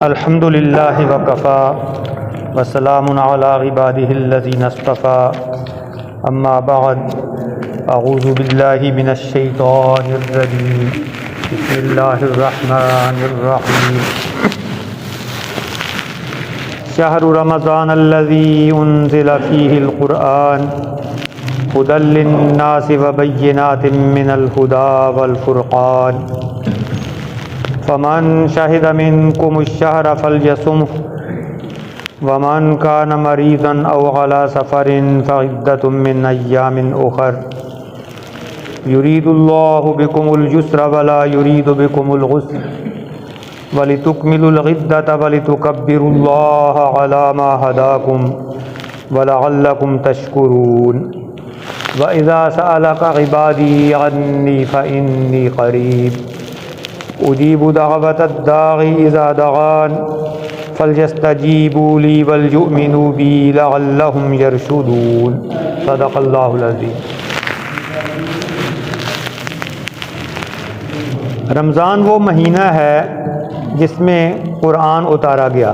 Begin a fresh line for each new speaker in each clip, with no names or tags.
अल्हम्दुलिल्लाहि वकफ़ा वस्सलामुन अला इबादिहिल्लज़ीना इस्तफ़ा अम्मा बअद अऊज़ु बिल्लाहि मिनश शैतानिर रजीम बिस्मिल्लाहिर रहमानिर रहीम शहरु रमज़ानल्लज़ी उन्ज़िला फ़ीहिल क़ुरआन हुदल लिन्नासि व बय्यिनातिम मिनल हुदा वल फ़ुरक़ान फ़मन शहिद मिनकुमुश्शहरा फ़ल्यसुमहु वमन कान मरीज़न औ अला सफ़रिन फ़इद्दतुम मिन अय्यामिन उख़र युरीदुल्लाहु बिकुमुल युस्रा वला युरीदु बिकुमुल उस्र वलितुकमिलुल इद्दता वलितुकब्बिरुल्लाह अला मा हदाकुम वलअल्लकुम तशकुरून व इज़ा सअलका इबादी अन्नी फ़इन्नी क़रीब उजीबु दअवतद दाई इज़ा दआन फल्यस्तजीबू ली वलयुमिनू बी लअल्लहुम यरशुदून। सदक़ल्लाहुल अज़ीम। रमज़ान वो महीना है जिसमें कुरान उतारा गया।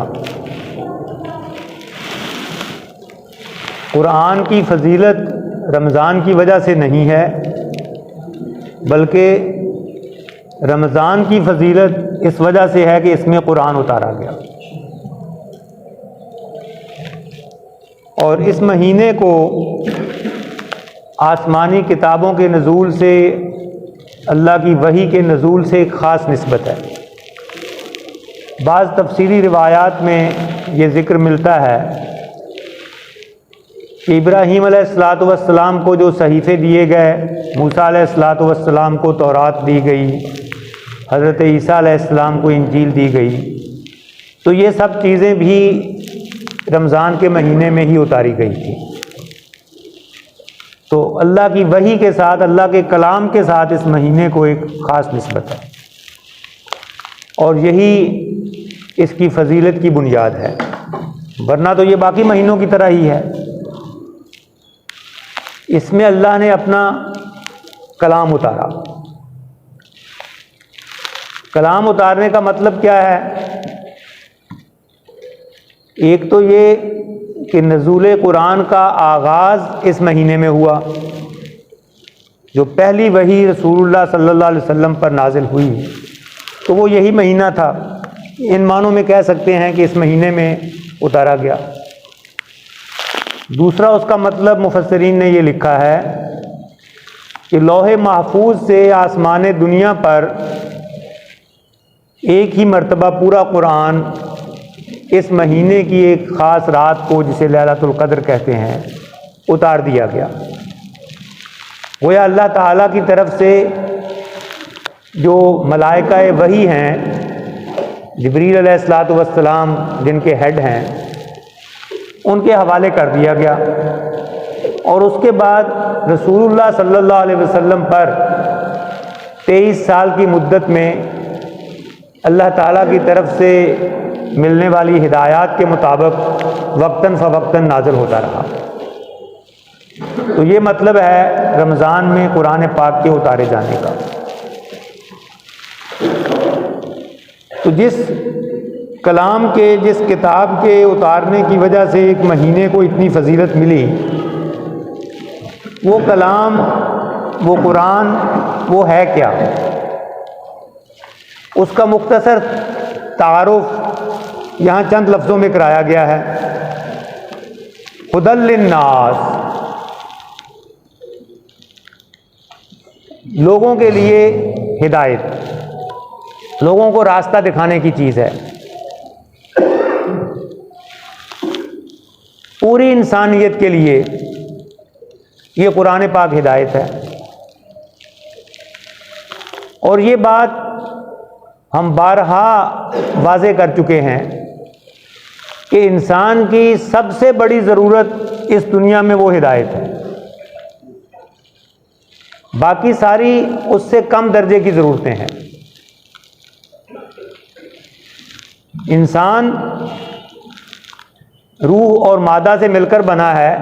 कुरान की फजीलत रमज़ान की वजह से नहीं है, बल्कि रमज़ान की फजीलत इस वजह से है कि इसमें कुरान उतारा गया। और इस महीने को आसमानी किताबों के नज़ूल से, अल्लाह की वही के नज़ूल से एक ख़ास निस्बत है। बाज़ तफसीरी रिवायात में ये ज़िक्र मिलता है कि इब्राहीम अलैहिस्सलातु वस्सलाम को जो सहीफ़े दिए गए, मूसा अलैहिस्सलातु वस्सलाम को तौरात दी गई, हज़रत ईसा अलैहिस्सलाम को इंजील दी गई, तो ये सब चीज़ें भी रमज़ान के महीने में ही उतारी गई थी। तो अल्लाह की वही के साथ, अल्लाह के कलाम के साथ इस महीने को एक ख़ास निस्बत है और यही इसकी फजीलत की बुनियाद है। वरना तो ये बाकी महीनों की तरह ही है। इसमें अल्लाह ने अपना कलाम उतारा। कलाम उतारने का मतलब क्या है? एक तो ये कि नज़ूल कुरान का आगाज़ इस महीने में हुआ। जो पहली वही रसूलुल्लाह सल्लल्लाहु अलैहि वसल्लम पर नाजिल हुई तो वो यही महीना था। इन मानों में कह सकते हैं कि इस महीने में उतारा गया। दूसरा उसका मतलब मुफस्सिरीन ने ये लिखा है कि लौहे महफूज से आसमान दुनिया पर एक ही मर्तबा पूरा कुरान इस महीने की एक ख़ास रात को, जिसे लैलतुल क़द्र कहते हैं, उतार दिया गया। गोया अल्लाह ताला की तरफ से जो मलाइका वही हैं, जिब्रील अलैहिस्सलातु वस्सलाम जिनके हेड हैं, उनके हवाले कर दिया गया। और उसके बाद रसूलुल्लाह सल्लल्लाहु अलैहि वसल्लम पर 23 साल की मुद्दत में अल्लाह ताला की तरफ से मिलने वाली हिदायत के मुताबिक वक्तन फ़वक्तन नाज़िल होता रहा। तो ये मतलब है रमज़ान में कुरान पाक के उतारे जाने का। तो जिस कलाम के, जिस किताब के उतारने की वजह से एक महीने को इतनी फजीलत मिली, वो कलाम, वो कुरान, वो है क्या? उसका मुख्तसर तारुफ यहाँ चंद लफ्ज़ों में कराया गया है। हुदल लिन्नास, लोगों के लिए हिदायत, लोगों को रास्ता दिखाने की चीज़ है। पूरी इंसानियत के लिए ये कुरान पाक हिदायत है। और ये बात हम बारहा वाज़े कर चुके हैं कि इंसान की सबसे बड़ी ज़रूरत इस दुनिया में वो हिदायत है। बाकी सारी उससे कम दर्जे की ज़रूरतें हैं। इंसान रूह और मादा से मिलकर बना है।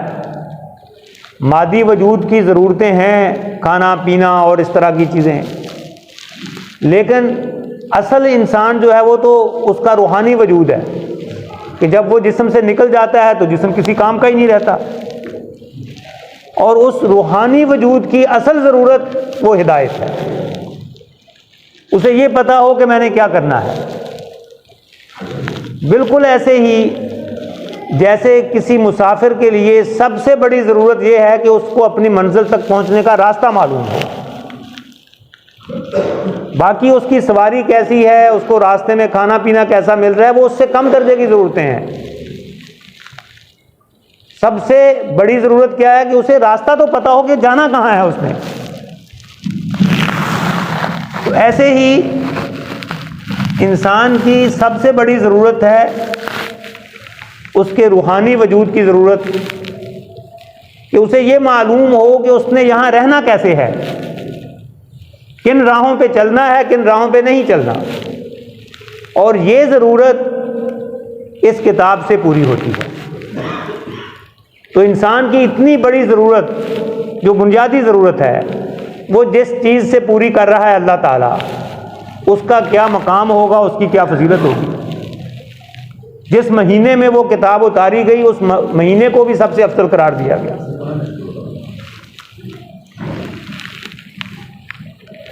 मादी वजूद की ज़रूरतें हैं, खाना पीना और इस तरह की चीज़ें, लेकिन असल इंसान जो है वो तो उसका रूहानी वजूद है कि जब वो जिस्म से निकल जाता है तो जिस्म किसी काम का ही नहीं रहता, और उस रूहानी वजूद की असल ज़रूरत वो हिदायत है। उसे ये पता हो कि मैंने क्या करना है। बिल्कुल ऐसे ही जैसे किसी मुसाफिर के लिए सबसे बड़ी ज़रूरत यह है कि उसको अपनी मंजिल तक पहुंचने का रास्ता मालूम हो, बाकी उसकी सवारी कैसी है, उसको रास्ते में खाना पीना कैसा मिल रहा है, वो उससे कम दर्जे की ज़रूरतें हैं। सबसे बड़ी ज़रूरत क्या है कि उसे रास्ता तो पता हो कि जाना कहाँ है उसने। तो ऐसे ही इंसान की सबसे बड़ी ज़रूरत है उसके रूहानी वजूद की ज़रूरत, कि उसे ये मालूम हो कि उसने यहाँ रहना कैसे है, किन राहों पे चलना है, किन राहों पे नहीं चलना। और ये ज़रूरत इस किताब से पूरी होती है। तो इंसान की इतनी बड़ी ज़रूरत जो बुनियादी ज़रूरत है वो जिस चीज़ से पूरी कर रहा है अल्लाह ताला, उसका क्या मकाम होगा, उसकी क्या फजीलत होगी। जिस महीने में वो किताब उतारी गई उस महीने को भी सबसे अफजल करार दिया गया।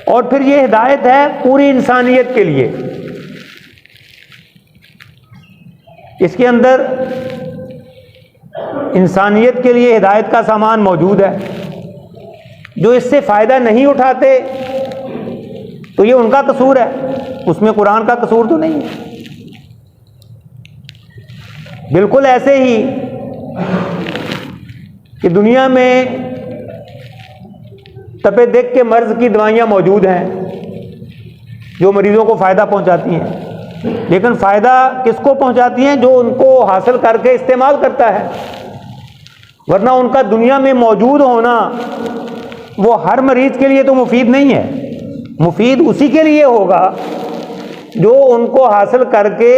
और फिर ये हिदायत है पूरी इंसानियत के लिए। इसके अंदर इंसानियत के लिए हिदायत का सामान मौजूद है। जो इससे फ़ायदा नहीं उठाते तो ये उनका कसूर है, उसमें कुरान का कसूर तो नहीं है। बिल्कुल ऐसे ही कि दुनिया में तपे देख के मर्ज की दवाइयाँ मौजूद हैं जो मरीज़ों को फ़ायदा पहुंचाती हैं, लेकिन फ़ायदा किसको पहुंचाती हैं? जो उनको हासिल करके इस्तेमाल करता है। वरना उनका दुनिया में मौजूद होना वो हर मरीज़ के लिए तो मुफीद नहीं है। मुफीद उसी के लिए होगा जो उनको हासिल करके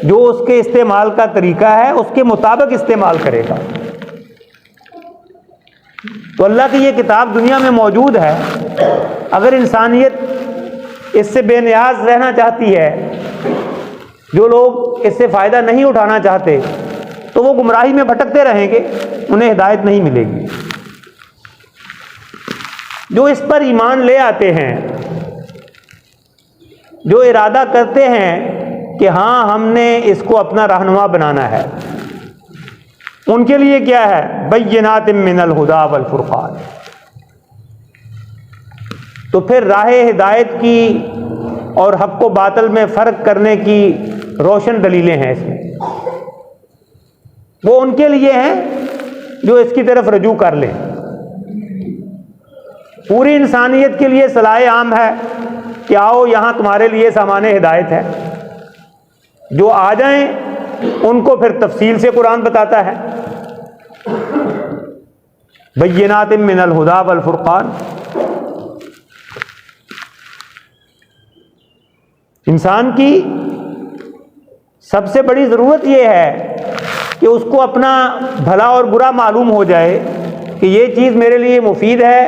जो उसके इस्तेमाल का तरीका है उसके मुताबिक इस्तेमाल करेगा। तो अल्लाह की ये किताब दुनिया में मौजूद है। अगर इंसानियत इससे बेनियाज रहना चाहती है, जो लोग इससे फ़ायदा नहीं उठाना चाहते, तो वो गुमराही में भटकते रहेंगे, उन्हें हिदायत नहीं मिलेगी। जो इस पर ईमान ले आते हैं, जो इरादा करते हैं कि हाँ हमने इसको अपना रहनुमा बनाना है, उनके लिए क्या है? बय्यिनातिम मिनल हुदा वल फुरक़ान। तो फिर राह हिदायत की और हक को बातिल में फ़र्क करने की रोशन दलीलें हैं इसमें। वो उनके लिए हैं जो इसकी तरफ रजू कर लें। पूरी इंसानियत के लिए सलाए आम है कि आओ यहाँ तुम्हारे लिए सामाने हिदायत है। जो आ जाएं उनको फिर तफसील से कुरान बताता है। बय्यिनातिम मिनल हुदा वल फुरक़ान। इंसान की सबसे बड़ी ज़रूरत यह है कि उसको अपना भला और बुरा मालूम हो जाए कि ये चीज़ मेरे लिए मुफीद है,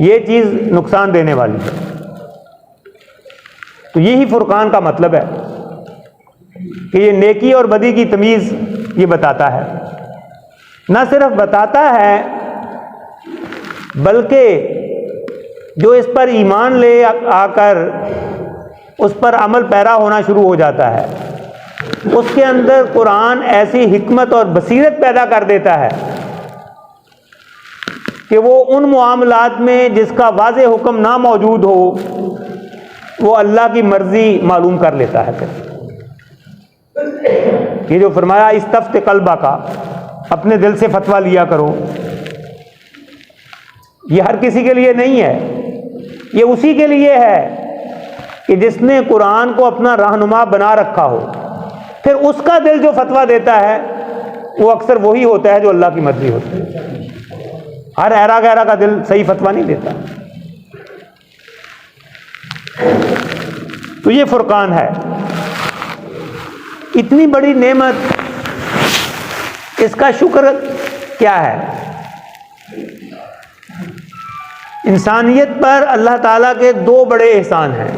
ये चीज़ नुकसान देने वाली है। तो यही फुरक़ान का मतलब है कि ये नेकी और बदी की तमीज़ ये बताता है। न सिर्फ बताता है बल्कि जो इस पर ईमान ले आकर उस पर अमल पैरा होना शुरू हो जाता है, उसके अंदर कुरान ऐसी हिकमत और बसीरत पैदा कर देता है कि वो उन मामलात में जिसका वाज़े हुक्म ना मौजूद हो वो अल्लाह की मर्ज़ी मालूम कर लेता है। फिर ये जो फरमाया इस्तफ्त कल्बा का, अपने दिल से फतवा लिया करो, ये हर किसी के लिए नहीं है। ये उसी के लिए है कि जिसने कुरान को अपना रहनुमा बना रखा हो। फिर उसका दिल जो फतवा देता है वो अक्सर वही होता है जो अल्लाह की मर्जी होती है। हर ऐरा गैरा का दिल सही फतवा नहीं देता। तो ये फुरकान है, इतनी बड़ी नेमत, इसका शुक्र क्या है? इंसानियत पर अल्लाह ताला के दो बड़े एहसान हैं।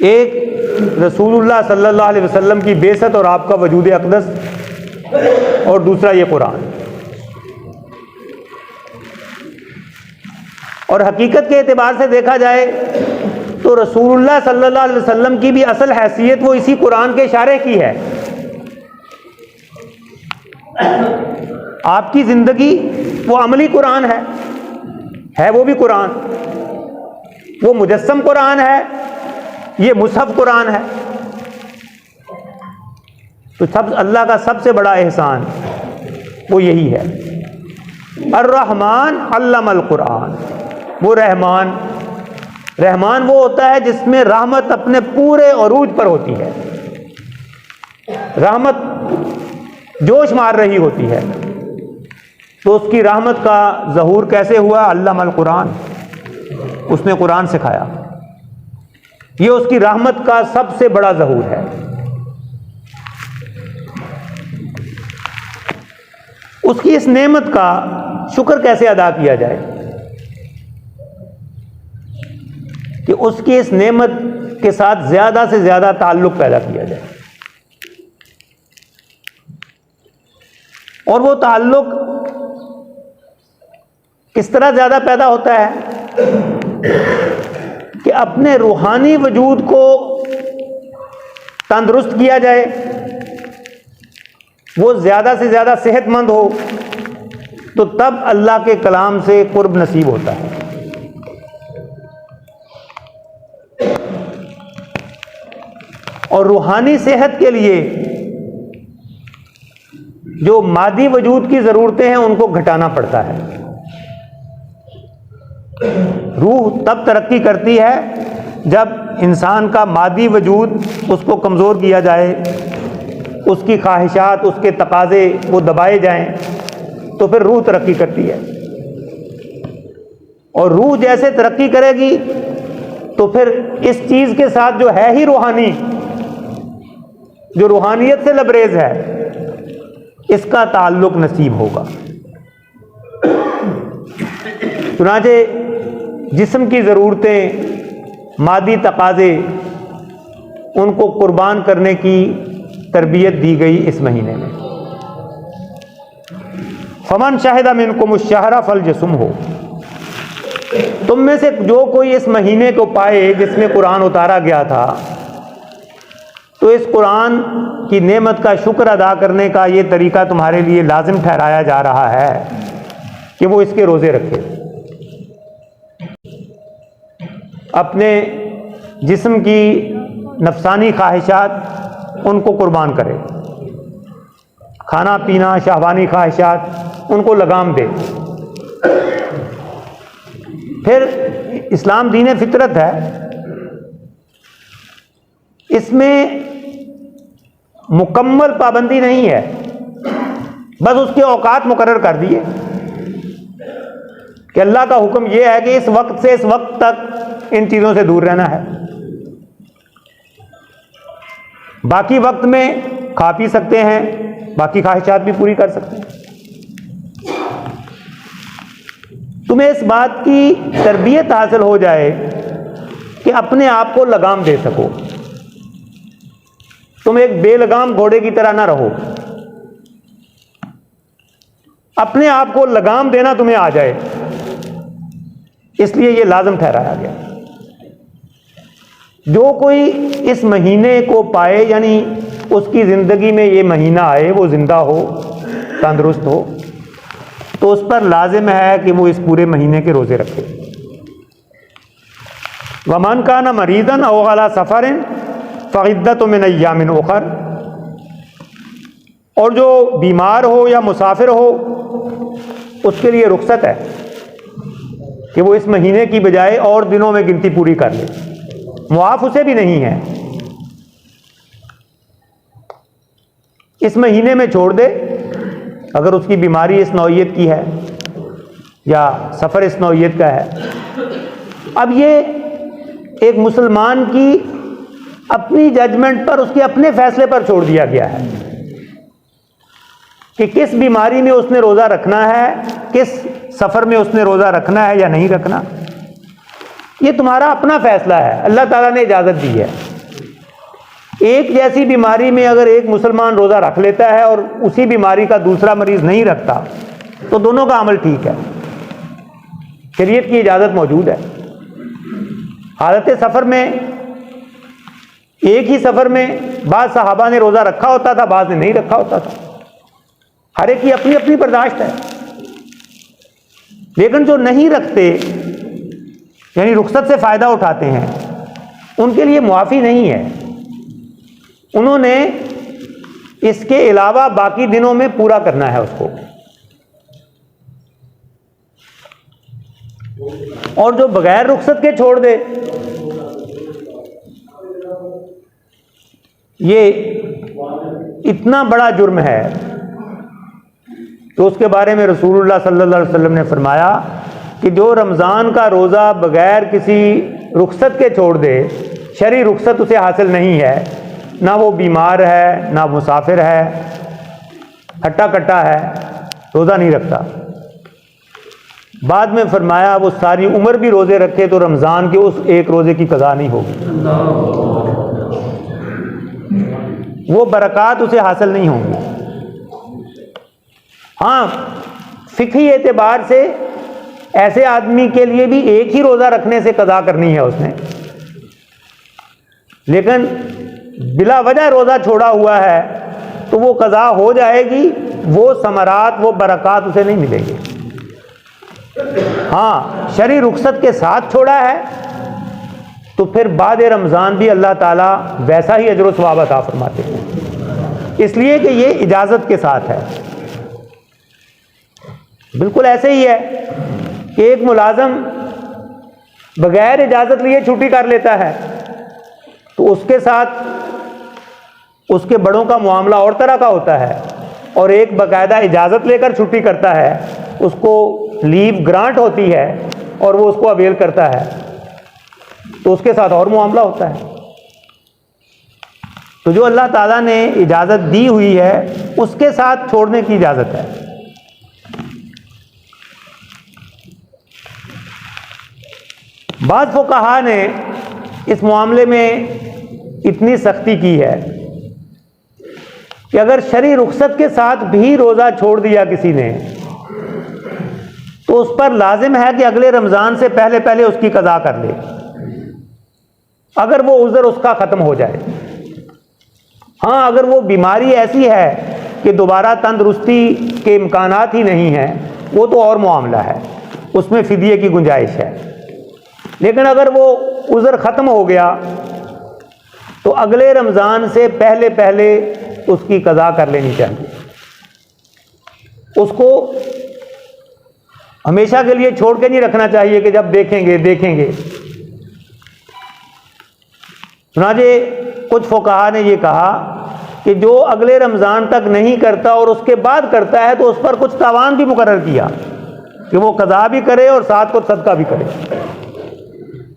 एक रसूलुल्लाह सल्लल्लाहु अलैहि वसल्लम की बेसत और आपका वजूद अक़दस, और दूसरा ये कुरान। और हकीकत के एतबार से देखा जाए तो रसूलुल्लाह सल्लल्लाहु अलैहि वसल्लम की भी असल हैसियत वो इसी कुरान के इशारे की है। आपकी ज़िंदगी वो अमली कुरान है वो भी कुरान, वो मुजस्सम कुरान है, ये मुसहफ कुरान है। तो सब अल्लाह का सबसे बड़ा एहसान वो यही है। अर्रहमान अल्लमल कुरान, वो रहमान वो होता है जिसमें रहमत अपने पूरे अरूज पर होती है, रहमत जोश मार रही होती है। तो उसकी रहमत का ज़हूर कैसे हुआ? अल्लमल कुरान, उसने कुरान सिखाया। ये उसकी रहमत का सबसे बड़ा ज़हूर है। उसकी इस नेमत का शुक्र कैसे अदा किया जाए कि उसकी इस नेमत के साथ ज़्यादा से ज़्यादा ताल्लुक़ पैदा किया जाए। और वो ताल्लुक़ किस तरह ज़्यादा पैदा होता है कि अपने रूहानी वजूद को तंदुरुस्त किया जाए, वो ज़्यादा से ज़्यादा सेहतमंद हो, तो तब अल्लाह के कलाम से कुर्ब नसीब होता है। और रूहानी सेहत के लिए जो मादी वजूद की ज़रूरतें हैं उनको घटाना पड़ता है। रूह तब तरक्की करती है जब इंसान का मादी वजूद उसको कमज़ोर किया जाए, उसकी ख्वाहिशात, उसके तकाज़े वो दबाए जाएं, तो फिर रूह तरक्की करती है। और रूह जैसे तरक्की करेगी तो फिर इस चीज़ के साथ जो है ही रूहानी, जो रूहानियत से लबरेज है, इसका ताल्लुक़ नसीब होगा। चुनांचे जिस्म की ज़रूरतें, मादी तकाज़े, उनको कुर्बान करने की तरबियत दी गई इस महीने में। फमन शाहिदा मिनकुमुश शहरा फलयसुम हो, तुम में से जो कोई इस महीने को पाए जिसमें कुरान उतारा गया था, तो इस कुरान की नेमत का शुक्र अदा करने का ये तरीका तुम्हारे लिए लाजिम ठहराया जा रहा है कि वो इसके रोज़े रखे। अपने जिस्म की नफसानी ख्वाहिशात उनको कुर्बान करे, खाना पीना, शहवानी ख्वाहिशात, उनको लगाम दे। फिर इस्लाम दीन फितरत है, इसमें मुकम्मल पाबंदी नहीं है, बस उसके औकात मुकर्रर कर दिए कि अल्लाह का हुक्म यह है कि इस वक्त से इस वक्त तक इन चीज़ों से दूर रहना है। बाकी वक्त में खा पी सकते हैं, बाकी ख्वाहिशात भी पूरी कर सकते हैं। तुम्हें इस बात की तरबियत हासिल हो जाए कि अपने आप को लगाम दे सको। तुम एक बेलगाम घोड़े की तरह ना रहो, अपने आप को लगाम देना तुम्हें आ जाए, इसलिए यह लाज़िम ठहराया गया। जो कोई इस महीने को पाए, यानी उसकी ज़िंदगी में ये महीना आए, वो ज़िंदा हो, तंदुरुस्त हो, तो उस पर लाजिम है कि वो इस पूरे महीने के रोज़े रखे। वमन काना मरीदन औ अला सफ़रिन फ़इद्दतुम मिन अय्यामिन उख़र, और जो बीमार हो या मुसाफिर हो उसके लिए रुख्सत है कि वो इस महीने की बजाय और दिनों में गिनती पूरी कर ले। मुआफ़ उसे भी नहीं है, इस महीने में छोड़ दे अगर उसकी बीमारी इस नौइयत की है या सफ़र इस नौइयत का है। अब ये एक मुसलमान की अपनी जजमेंट पर, उसके अपने फैसले पर छोड़ दिया गया है कि किस बीमारी में उसने रोज़ा रखना है, किस सफ़र में उसने रोज़ा रखना है या नहीं रखना। ये तुम्हारा अपना फैसला है, अल्लाह ताला ने इजाज़त दी है। एक जैसी बीमारी में अगर एक मुसलमान रोज़ा रख लेता है और उसी बीमारी का दूसरा मरीज़ नहीं रखता तो दोनों का अमल ठीक है, शरीयत की इजाज़त मौजूद है। हालत सफ़र में, एक ही सफ़र में बाज़ सहाबा ने रोज़ा रखा होता था, बाज़ ने नहीं रखा होता था, हर एक की अपनी अपनी बर्दाश्त है। लेकिन जो नहीं रखते यानी रुख्सत से फ़ायदा उठाते हैं, उनके लिए मुआफ़ी नहीं है, उन्होंने इसके अलावा बाकी दिनों में पूरा करना है उसको। और जो बगैर रुख्सत के छोड़ दे, ये इतना बड़ा जुर्म है तो उसके बारे में रसूलुल्लाह सल्लल्लाहु अलैहि वसल्लम ने फरमाया कि जो रमज़ान का रोज़ा बगैर किसी रुख्सत के छोड़ दे, शरई रुख्सत उसे हासिल नहीं है, ना वो बीमार है, ना मुसाफिर है, हट्टा कट्टा है, रोज़ा नहीं रखता। बाद में फरमाया वो सारी उम्र भी रोज़े रखे तो रमज़ान के उस एक रोज़े की कज़ा नहीं होगी, वो बरक़ात उसे हासिल नहीं होंगी। हाँ, फ़िक़ही एतबार से ऐसे आदमी के लिए भी एक ही रोज़ा रखने से कज़ा करनी है उसने, लेकिन बिला वजह रोज़ा छोड़ा हुआ है तो वो कज़ा हो जाएगी, वो समरात, वो बरक़ात उसे नहीं मिलेगी। हाँ, शरई रुख्सत के साथ छोड़ा है तो फिर बाद रमज़ान भी अल्लाह ताला वैसा ही अजर व सवाब अता फरमाते हैं, इसलिए कि ये इजाज़त के साथ है। बिल्कुल ऐसे ही है कि एक मुलाज़म बगैर इजाज़त लिए छुट्टी कर लेता है तो उसके साथ उसके बड़ों का मामला और तरह का होता है, और एक बाकायदा इजाज़त लेकर छुट्टी करता है, उसको लीव ग्रांट होती है और वो उसको अवेल करता है, तो उसके साथ और मामला होता है। तो जो अल्लाह ताला ने इजाज़त दी हुई है उसके साथ छोड़ने की इजाज़त है। बाज़ फ़ुक़हा ने इस मामले में इतनी सख्ती की है कि अगर शरई रुख्सत के साथ भी रोज़ा छोड़ दिया किसी ने तो उस पर लाजिम है कि अगले रमज़ान से पहले पहले उसकी कज़ा कर ले, अगर वो उज़र उसका ख़त्म हो जाए। हाँ, अगर वो बीमारी ऐसी है कि दोबारा तंदुरुस्ती के इम्कानात ही नहीं हैं, वो तो और मामला है, उसमें फ़िदिये की गुंजाइश है। लेकिन अगर वो उज़र ख़त्म हो गया तो अगले रमज़ान से पहले पहले उसकी कज़ा कर लेनी चाहिए। उसको हमेशा के लिए छोड़ के नहीं रखना चाहिए कि जब देखेंगे देखेंगे। चुनांचे कुछ फ़ुक़हा ने ये कहा कि जो अगले रमज़ान तक नहीं करता और उसके बाद करता है तो उस पर कुछ तावान भी मुकर्रर किया कि वो कज़ा भी करे और साथ को सदका भी करे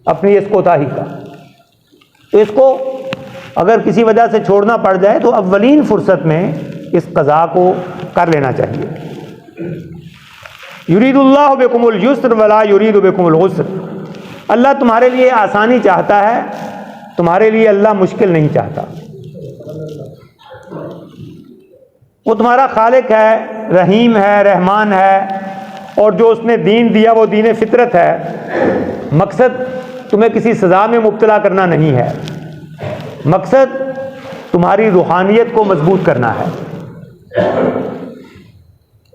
अपनी इस कोताही का। तो इसको अगर किसी वजह से छोड़ना पड़ जाए तो अव्वलीन फुर्सत में इस कज़ा को कर लेना चाहिए। युरीदुल्लाहु बिकुमुल युस्र वला युरीदु बिकुमुल उस्र, अल्लाह तुम्हारे लिए आसानी चाहता है, तुम्हारे लिए अल्लाह मुश्किल नहीं चाहता। वो तुम्हारा खालिक है, रहीम है, रहमान है, और जो उसने दीन दिया वो दीन फितरत है। मकसद तुम्हें किसी सज़ा में मुब्तला करना नहीं है, मकसद तुम्हारी रूहानियत को मजबूत करना है।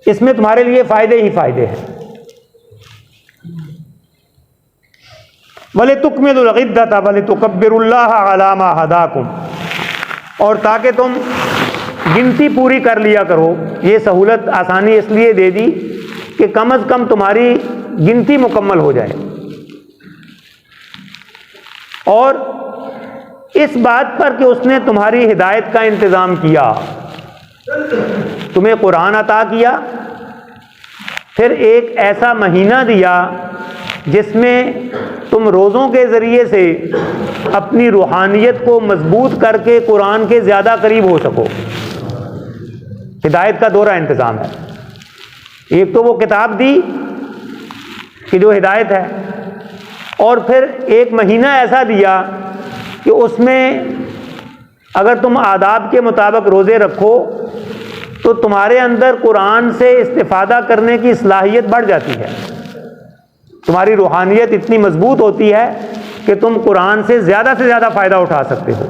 इसमें तुम्हारे लिए फ़ायदे ही फ़ायदे हैं। वले तुकमिलुल इद्दत वले तुकब्बिरुल्लाह अला मा हदाकुम, और ताकि तुम गिनती पूरी कर लिया करो। ये सहूलत आसानी इसलिए दे दी कि कम अज़ कम तुम्हारी गिनती मुकम्मल हो जाए, और इस बात पर कि उसने तुम्हारी हिदायत का इंतज़ाम किया, तुम्हें कुरान अता किया, फिर एक ऐसा महीना दिया जिसमें तुम रोज़ों के ज़रिए से अपनी रूहानियत को मजबूत करके कुरान के ज़्यादा करीब हो सको। हिदायत का दोहरा इंतज़ाम है। एक तो वो किताब दी कि जो हिदायत है, और फिर एक महीना ऐसा दिया कि उसमें अगर तुम आदाब के मुताबिक रोज़े रखो तो तुम्हारे अंदर कुरान से इस्तिफ़ादा करने की सलाहियत बढ़ जाती है, तुम्हारी रूहानियत इतनी मजबूत होती है कि तुम कुरान से ज़्यादा फ़ायदा उठा सकते हो।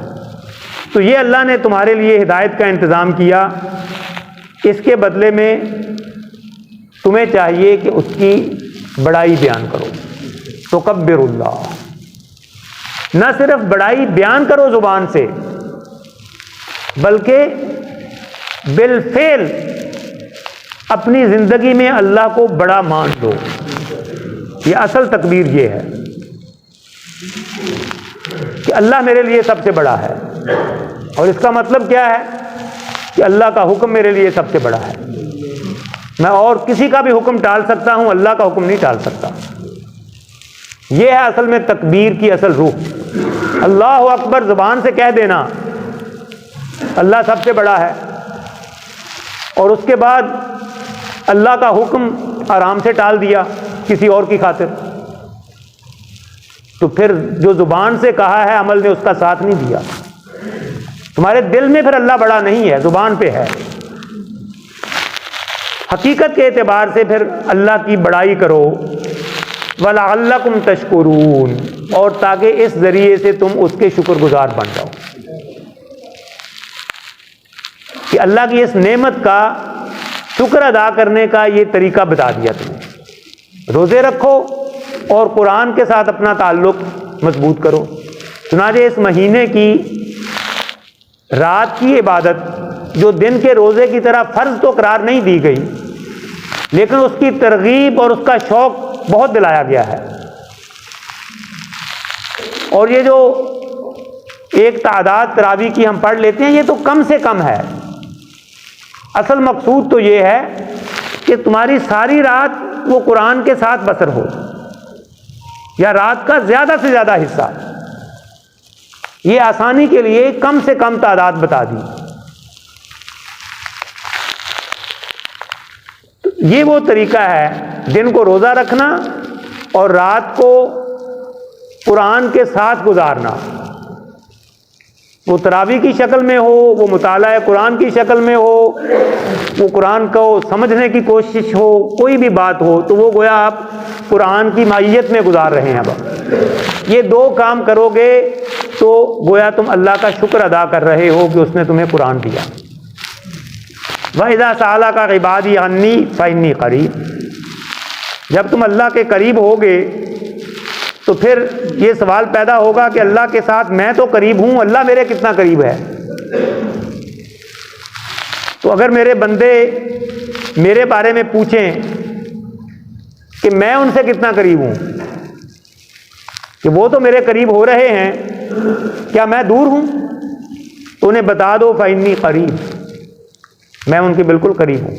तो ये अल्लाह ने तुम्हारे लिए हिदायत का इंतज़ाम किया। इसके बदले में तुम्हें चाहिए कि उसकी बड़ाई बयान करो। तो कब्बिरुल्लाह, न सिर्फ बड़ाई बयान करो ज़ुबान से, बल्कि बिलफेल अपनी ज़िंदगी में अल्लाह को बड़ा मान लो। ये असल तकबीर ये है कि अल्लाह मेरे लिए सबसे बड़ा है। और इसका मतलब क्या है कि अल्लाह का हुक्म मेरे लिए सबसे बड़ा है। मैं और किसी का भी हुक्म टाल सकता हूं, अल्लाह का हुक्म नहीं टाल सकता। यह है असल में तकबीर की असल रूह। अल्लाह अकबर ज़ुबान से कह देना अल्लाह सबसे बड़ा है, और उसके बाद अल्लाह का हुक्म आराम से टाल दिया किसी और की खातिर, तो फिर जो ज़ुबान से कहा है अमल ने उसका साथ नहीं दिया। तुम्हारे दिल में फिर अल्लाह बड़ा नहीं है, ज़ुबान पे है। हकीकत के एतबार से फिर अल्लाह की बड़ाई करो। वलअल्लकुम तशकुरून, और ताकि इस ज़रिए से तुम उसके शुक्रगुजार बन जाओ कि अल्लाह की इस नेमत का शुक्र अदा करने का ये तरीका बता दिया तुम्हें। रोज़े रखो और कुरान के साथ अपना ताल्लुक़ मजबूत करो। चुनांचे इस महीने की रात की इबादत जो दिन के रोज़े की तरह फ़र्ज तो करार नहीं दी गई, लेकिन उसकी तरगीब और उसका शौक़ बहुत दिलाया गया है। और ये जो एक तादाद तरावी की हम पढ़ लेते हैं, ये तो कम से कम है। असल मकसूद तो ये है कि तुम्हारी सारी रात वो कुरान के साथ बसर हो, या रात का ज़्यादा से ज़्यादा हिस्सा। ये आसानी के लिए कम से कम तादाद बता दी। तो ये वो तरीका है दिन को रोज़ा रखना और रात को कुरान के साथ गुजारना। वो तरावी की शक्ल में हो, वो मुताला कुरान की शक्ल में हो, वो कुरान को समझने की कोशिश हो, कोई भी बात हो, तो वो गोया आप कुरान की माहियत में गुजार रहे हैं। अब ये दो काम करोगे तो गोया तुम अल्लाह का शुक्र अदा कर रहे हो कि उसने तुम्हें कुरान दिया। वइज़ा सअलका इबादी अन्नी फ़इन्नी क़रीब, जब तुम अल्लाह के करीब होगे तो फिर ये सवाल पैदा होगा कि अल्लाह के साथ मैं तो करीब हूँ, अल्लाह मेरे कितना करीब है। तो अगर मेरे बंदे मेरे बारे में पूछें कि मैं उनसे कितना करीब हूँ, कि वो तो मेरे करीब हो रहे हैं, क्या मैं दूर हूँ, तो उन्हें बता दो फ़इन्नी क़रीब, मैं उनके बिल्कुल करीब हूँ।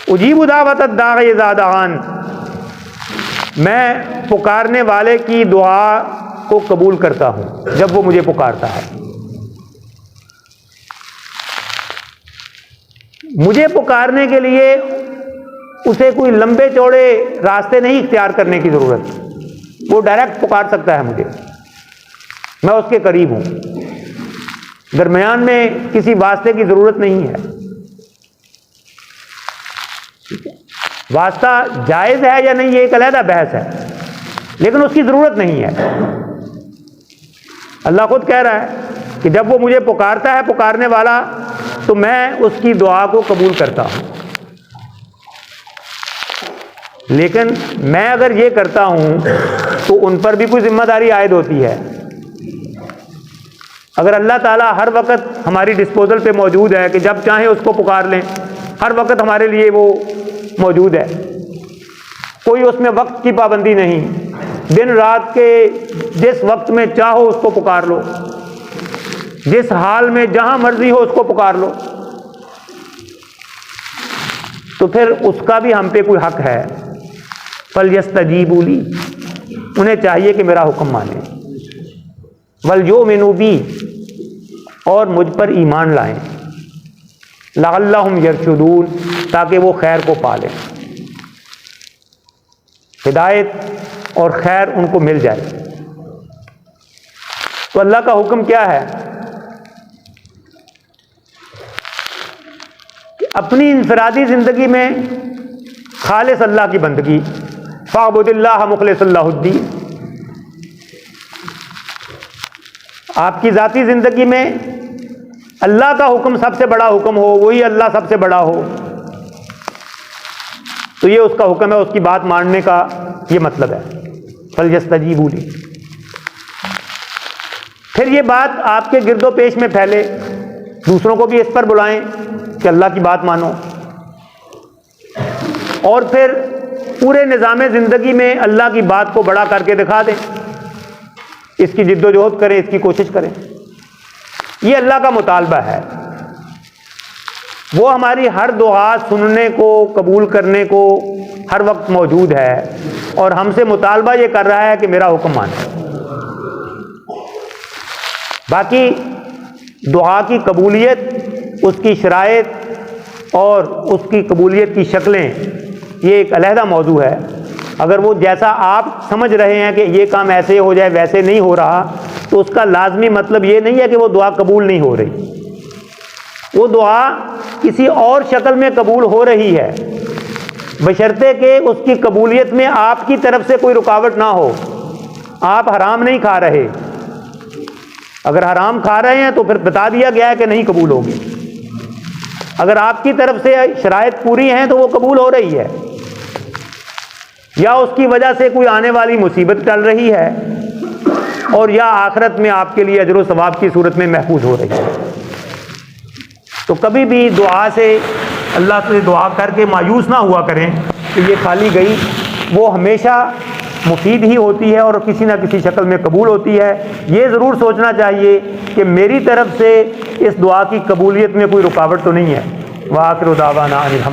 उजीबु दावत दाई इज़ा दआन, मैं पुकारने वाले की दुआ को कबूल करता हूँ जब वो मुझे पुकारता है। मुझे पुकारने के लिए उसे कोई लंबे चौड़े रास्ते नहीं इख्तियार करने की ज़रूरत, वो डायरेक्ट पुकार सकता है मुझे, मैं उसके करीब हूँ। दरमियान में किसी वास्ते की ज़रूरत नहीं है। वास्ता जायज़ है या नहीं ये एक अलहदा बहस है, लेकिन उसकी ज़रूरत नहीं है। अल्लाह खुद कह रहा है कि जब वो मुझे पुकारता है पुकारने वाला, तो मैं उसकी दुआ को कबूल करता हूँ। लेकिन मैं अगर ये करता हूँ तो उन पर भी कोई जिम्मेदारी आयद होती है। अगर अल्लाह ताला हर वक्त हमारी डिस्पोजल पे मौजूद है कि जब चाहें उसको पुकार लें, हर वक्त हमारे लिए वो मौजूद है, कोई उसमें वक्त की पाबंदी नहीं, दिन रात के जिस वक्त में चाहो उसको पुकार लो, जिस हाल में जहां मर्जी हो उसको पुकार लो, तो फिर उसका भी हम पे कोई हक है। फलयस्तजीबू ली, उन्हें चाहिए कि मेरा हुक्म माने। वलयुमिनू बी, और मुझ पर ईमान लाएं। लअल्लहुम यरशुदून, ताकि वो खैर को पालें। हिदायत और खैर उनको मिल जाए। तो अल्लाह का हुक्म क्या है कि अपनी इनफरादी ज़िंदगी में खालिस अल्लाह की बंदगी, फ़अब्दिल्लाह मुख़लिसन लहुद्दीन। आपकी ज़ाती ज़िंदगी में अल्लाह का हुक्म सबसे बड़ा हुक्म हो, वही अल्लाह सबसे बड़ा हो, तो ये उसका हुक्म है, उसकी बात मानने का ये मतलब है, फलयस्तजीबू ली। फिर ये बात आपके गिरदो पेश में फैले, दूसरों को भी इस पर बुलाएं कि अल्लाह की बात मानो, और फिर पूरे निज़ाम ज़िंदगी में अल्लाह की बात को बड़ा करके दिखा दें, इसकी जिद्दोजहद करें, इसकी कोशिश करें। ये अल्लाह का मुतालबा है। वो हमारी हर दुआ सुनने को, कबूल करने को हर वक्त मौजूद है, और हमसे मुतालबा ये कर रहा है कि मेरा हुक्म मानो। बाकी दुआ की कबूलियत, उसकी शराइत और उसकी कबूलियत की शक्लें, ये एक अलहदा मौजू है। अगर वो जैसा आप समझ रहे हैं कि ये काम ऐसे हो जाए, वैसे नहीं हो रहा, तो उसका लाजमी मतलब ये नहीं है कि वो दुआ कबूल नहीं हो रही। वो दुआ किसी और शक्ल में कबूल हो रही है, बशर्ते कि उसकी कबूलियत में आपकी तरफ से कोई रुकावट ना हो। आप हराम नहीं खा रहे, अगर हराम खा रहे हैं तो फिर बता दिया गया है कि नहीं कबूल होगी। अगर आपकी तरफ से शराइत पूरी हैं तो वो कबूल हो रही है, या उसकी वजह से कोई आने वाली मुसीबत टल रही है, और या आखिरत में आपके लिए अजर व सवाब की सूरत में महफूज हो रही है। तो कभी भी दुआ से, अल्लाह से दुआ करके मायूस ना हुआ करें कि ये खाली गई। वो हमेशा मुफीद ही होती है और किसी ना किसी शक्ल में कबूल होती है। ये ज़रूर सोचना चाहिए कि मेरी तरफ से इस दुआ की कबूलियत में कोई रुकावट तो नहीं है। व आखिर दावाना अनिल हम्दुलिल्लाह।